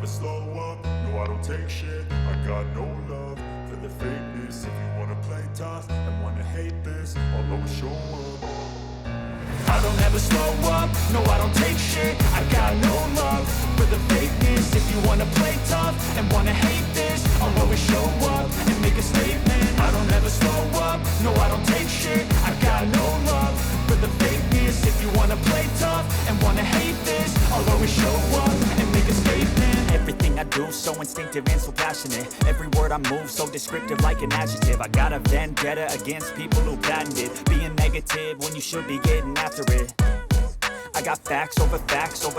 slow up, no I don't take shit. I got no love for the fakeness. If you wanna play tough and wanna hate this, I'll always show up. I don't ever slow up, no I don't take shit. I got no love for the fakeness. If you wanna play tough and wanna hate this, I'll always show up and make a statement. I don't ever slow up, no I don't take shit. I got no love for the fakeness. If you wanna play tough and wanna hate this, I'll always show up and make a statement. Everything I do so instinctive and so passionate. Every word I move so descriptive like an adjective. I got a vendetta against people who patented being negative when you should be getting after it. I got facts over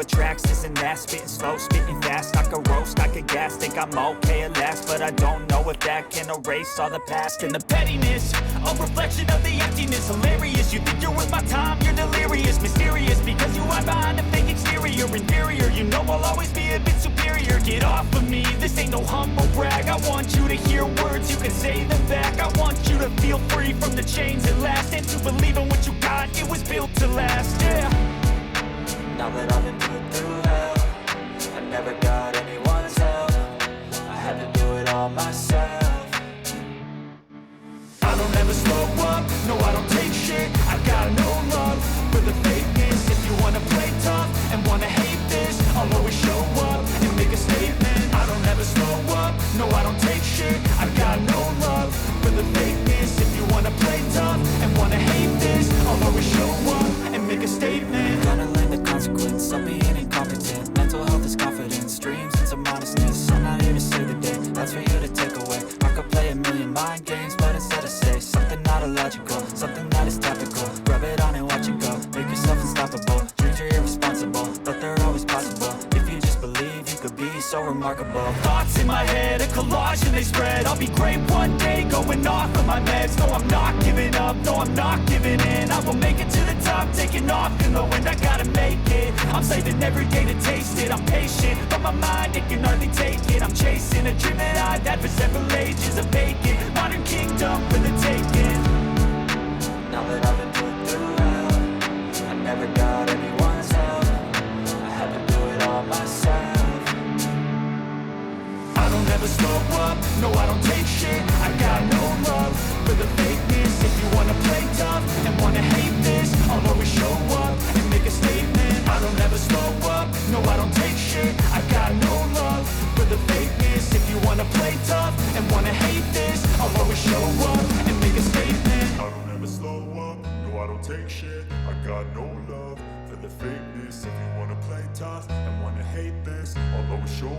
tracks, this and that. Spitting slow, spitting fast, I could roast, I could gas. Think I'm okay at last, but I don't know if that can erase all the past. And the pettiness, a reflection of the emptiness. Hilarious, you think you're worth my time, you're delirious. Mysterious, because you hide behind a fake exterior. Inferior, you know I'll always be a bit superior. Get off of me, this ain't no humble brag. I want you to hear words, you can say them back. I want you to feel free from the chains at last, and to believe in what you got, it was built to last, yeah. Now that I've been put through hell, I never got anyone's help. I had to do it all myself. I don't ever slow up, no I don't take shit. I got no love for the fakeness. If you wanna play tough and wanna hate this, I'll always show up and make a statement. I don't ever slow up, no I don't take shit. I got no love for the fakeness. If you wanna play tough and wanna hate this, I'll always show up and make a statement. Gonna learn the consequence of being incompetent. Mental health is confidence, dreams and some honestness. I'm not here to save the day, that's for you to take away. I could play a million mind games, but instead I say something not illogical, something that is topical. Rub it on and watch it go, make yourself unstoppable. Dreams are irresponsible, but they're always possible. If you just believe, you could be so remarkable. Thoughts in my head, a collage and they spread. I'll be great one day, going off of my meds. No, I'm not giving up, no, I'm not giving in. I will make it to the top, taking off in the wind. I gotta make it, I'm saving every day to taste it. I'm patient, but my mind, it can hardly take it. I'm chasing a dream that I've had for several ages. A vacant, modern kingdom for the taking. Now that I've been put through hell, I never got anyone's help. I had to do it all myself. I don't ever slow up, no I don't take shit. I got no love for the fakeness. If you wanna play tough and wanna hate this, I'll always show up and make a statement. I don't ever slow up, no I don't take shit. I got no love for the fakeness. If you wanna play tough and wanna hate this, I'll always show up and make a statement. I don't ever slow up, no I don't take shit. I got no love for the fakeness. If you wanna play tough and wanna hate this, I'll always show